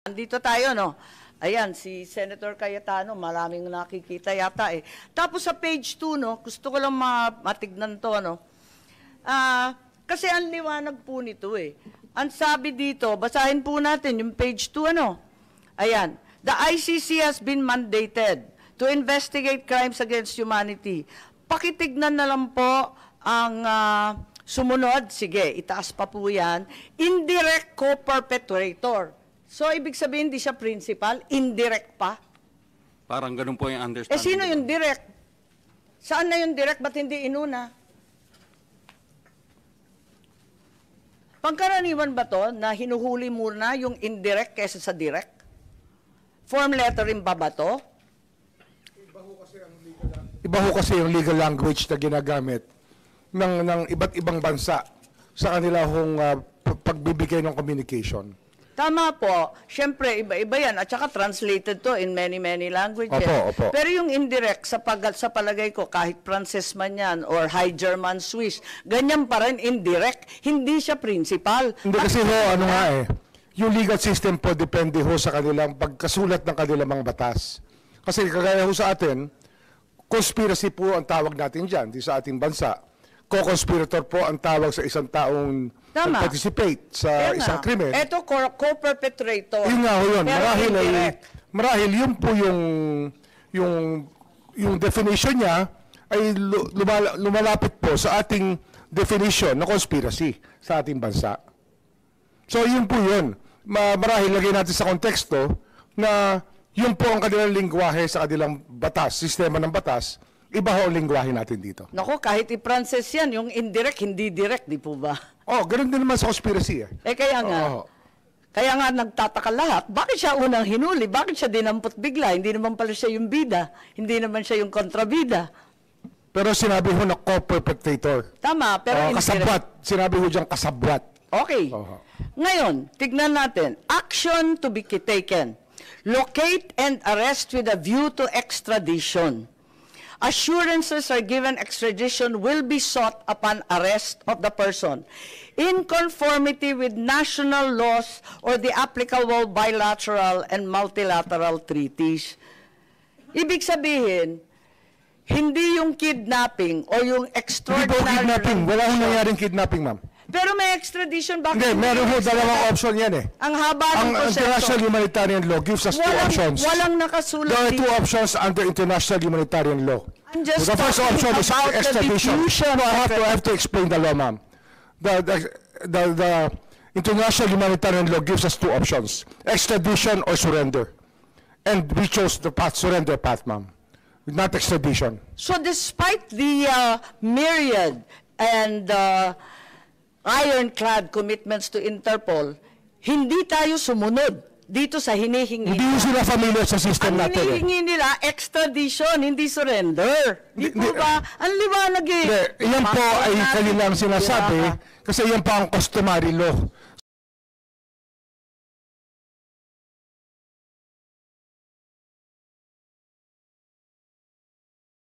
Andito tayo, no? Ayan, si Senator Cayetano, maraming nakikita yata eh. Tapos sa page 2, no, gusto ko lang matignan to, no? Kasi ang liwanag po nito eh. Ang sabi dito, basahin po natin yung page 2, ano? Ayan, the ICC has been mandated to investigate crimes against humanity. Pakitignan na lang po ang sumunod, sige, itaas pa po yan, indirect co-perpetrator. So, ibig sabihin, hindi siya principal, indirect pa. Parang ganun po yung understanding. Eh, sino yung direct? Saan na yung direct? Ba't hindi inuna? Pangkaraniwan ba to na hinuhuli muna yung indirect kaysa sa direct? Form lettering ba to? Iba ho kasi yung legal language na ginagamit ng iba't ibang bansa sa kanila hong pagbibigay ng communication. Tama po. Siyempre, iba-iba yan. At saka translated to in many languages. Opo. Pero yung indirect, sa palagay ko, kahit Frances man yan, or High German Swiss, ganyan pa rin indirect. Hindi siya principal. Hindi kasi ho, ano nga eh, yung legal system po depende ho sa kanilang pagkasulat ng kanilang mga batas. Kasi kagaya ho sa atin, conspiracy po ang tawag natin dyan, di sa ating bansa. Co-conspirator po ang tawag sa isang taong participate sa isang krimen. Ito, co-perpetrator. Yun nga ho yun. Pero Marahil yun po yung definition niya ay lumalapit po sa ating definition na conspiracy sa ating bansa. So yun po yun. Marahil lagay natin sa konteksto na yun po ang kanilang lingwahe sa kanilang batas, sistema ng batas. Iba ho ang lingwahe natin dito. Naku, kahit i-Frances yan, yung indirect, hindi direct, di po ba? Oh, ganun din naman sa conspiracy eh. Kaya nga. Kaya nga nagtataka lahat, bakit siya unang hinuli? Bakit siya dinampot bigla? Hindi naman pala siya yung bida. Hindi naman siya yung kontrabida. Pero sinabi ho na co-perpetrator. Tama, pero kasabwat. Sinabi ho diyang kasabwat. Okay. Ngayon, tignan natin. Action to be taken. Locate and arrest with a view to extradition. Assurances are given extradition will be sought upon arrest of the person in conformity with national laws or the applicable bilateral and multilateral treaties. Ibig sabihin, hindi yung kidnapping o yung extraordinary... Hindi po kidnapping. Wala hong nangyaring kidnapping, ma'am. Pero may extradition. Bakit hindi, meron ho dalawang option yan eh. Ang haba ng proseso. Ang international humanitarian law gives us two options. Walang nakasulat. There are two options under international humanitarian law. The first option is extradition. No, I have to explain the law, ma'am. The international humanitarian law gives us two options: extradition or surrender. And we chose the surrender path, ma'am, not extradition. So despite the myriad and ironclad commitments to Interpol, hindi tayo sumunod dito sa hinihingi. Hindi sila familiar sa system natin. Ang hinihingi nila, extradition, hindi surrender. Di po ba? Ang liwanag eh. Yan po ay kanilang sinasabi kasi yan pa ang customary law